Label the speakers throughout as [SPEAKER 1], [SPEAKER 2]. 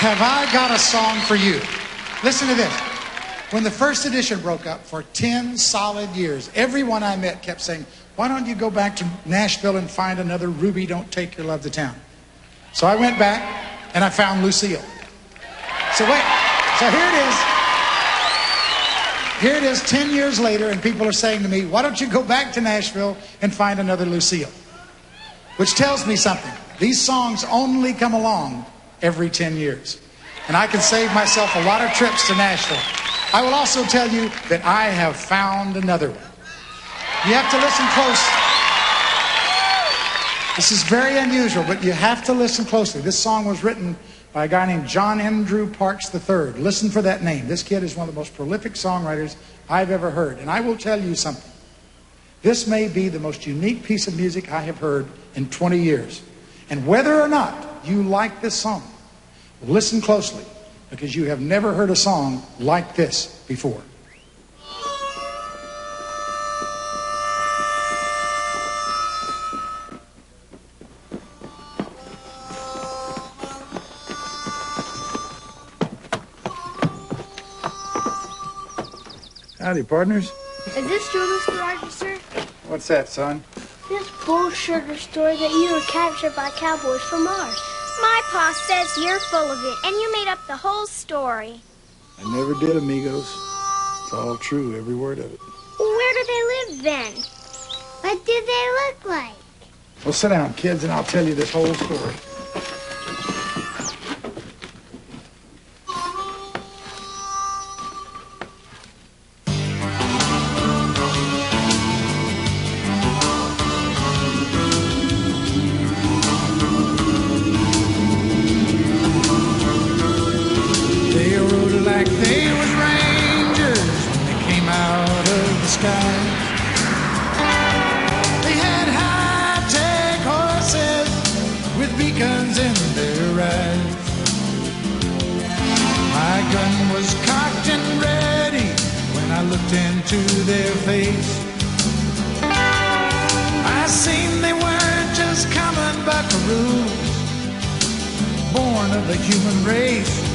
[SPEAKER 1] Have I got a song for you? Listen to this. When the first edition broke up, for 10 solid years, everyone I met kept saying, why don't you go back to Nashville and find another Ruby Don't Take Your Love to Town? So I went back and I found Lucille. So wait, so here it is. Here it is 10 years later, and people are saying to me, why don't you go back to Nashville and find another Lucille? Which tells me something. These songs only come along every 10 years. And I can save myself a lot of trips to Nashville. I will also tell you that I have found another one. You have to listen close. This is very unusual, but you have to listen closely. This song was written by a guy named John Andrew Parks III. Listen for that name. This kid is one of the most prolific songwriters I've ever heard. And I will tell you something. This may be the most unique piece of music I have heard in 20 years. And whether or not you like this song, listen closely, because you have never heard a song like this before. Howdy, partners.
[SPEAKER 2] Is this your store register?
[SPEAKER 1] What's that, son?
[SPEAKER 2] This bullshit story that you were captured by cowboys from Mars.
[SPEAKER 3] My pa says you're full of it, and you made up the whole story.
[SPEAKER 1] I never did, amigos. It's all true, every word of it.
[SPEAKER 3] Where do they live then?
[SPEAKER 2] What do they look like?
[SPEAKER 1] Well, sit down, kids, and I'll tell you this whole story.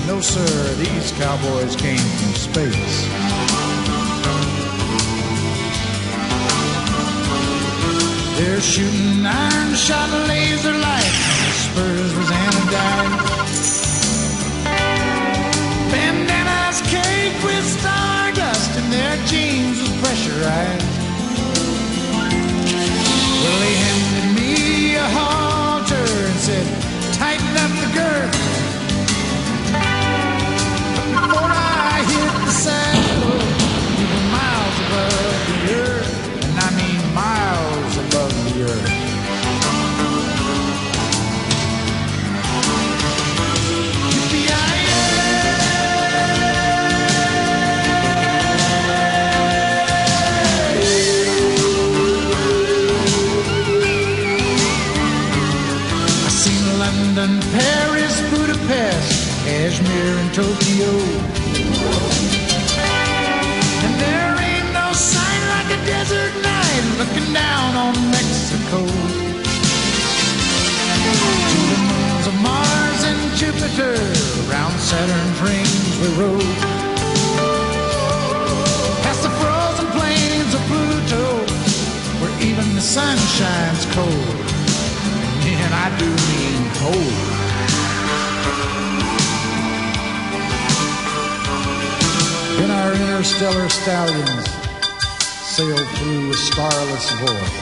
[SPEAKER 1] No, sir, these cowboys came from space. They're shooting iron shot laser light. Spurs was anodyne. Bandanas caked with stardust, and their jeans was pressurized. Well, they handed me a halter and said, tighten up the girth. Before I hit the saddle, we were miles above the earth, and I mean miles above the earth. I seen London, Paris, Budapest, Kashmir and Tokyo. And there ain't no sign like a desert night looking down on Mexico. To the moons of Mars and Jupiter, around Saturn's rings we rode. Past the frozen plains of Pluto, where even the sun shines cold. And I do mean cold. Then our interstellar stallions sailed through a starless void.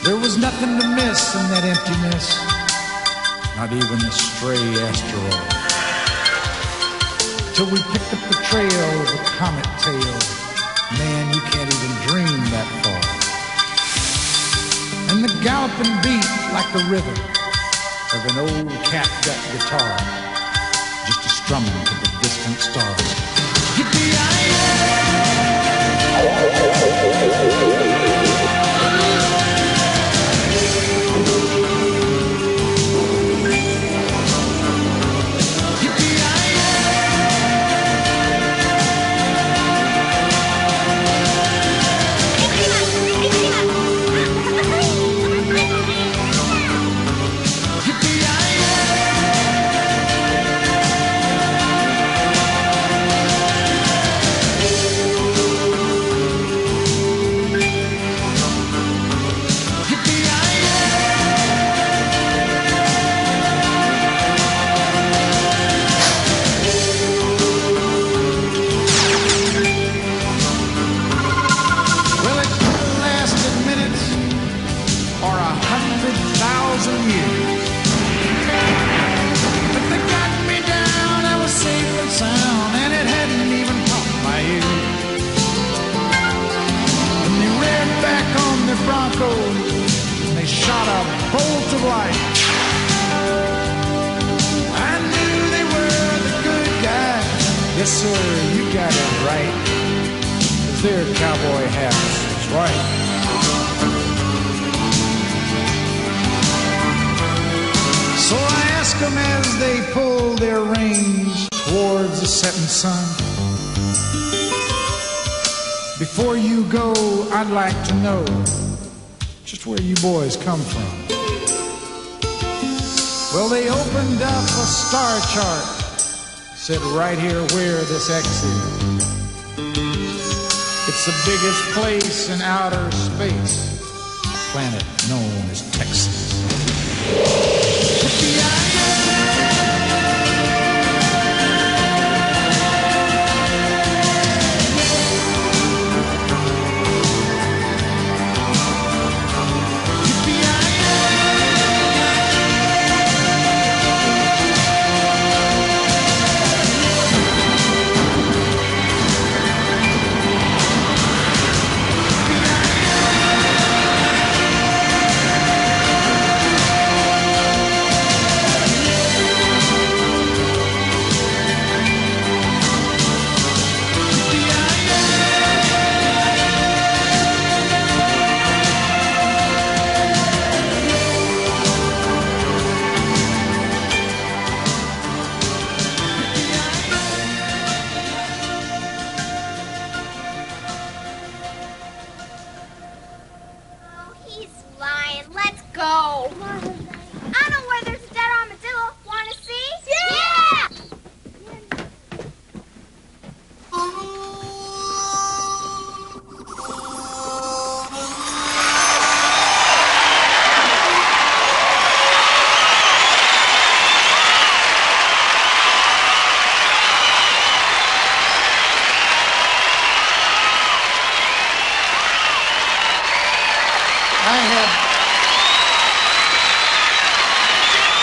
[SPEAKER 1] There was nothing to miss in that emptiness, not even a stray asteroid. Till we picked up the trail of a comet tail. Man, you can't even dream that far. And the galloping beat like the rhythm of an old catgut guitar, just a strumming to the distant stars. Yippee-yi-yi! 1,000 years. But they got me down, I was safe and sound, and it hadn't even popped my ear. And they reared back on their Broncos, and they shot a bolt of light. I knew they were the good guys. Yes, sir, you got it right. 'Cause their cowboy hats was right. So I asked them as they pulled their reins towards the setting sun, before you go, I'd like to know just where you boys come from. Well, they opened up a star chart, said right here where this X is. It's the biggest place in outer space, planet known as Texas.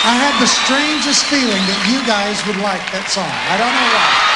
[SPEAKER 1] I had the strangest feeling that you guys would like that song. I don't know why.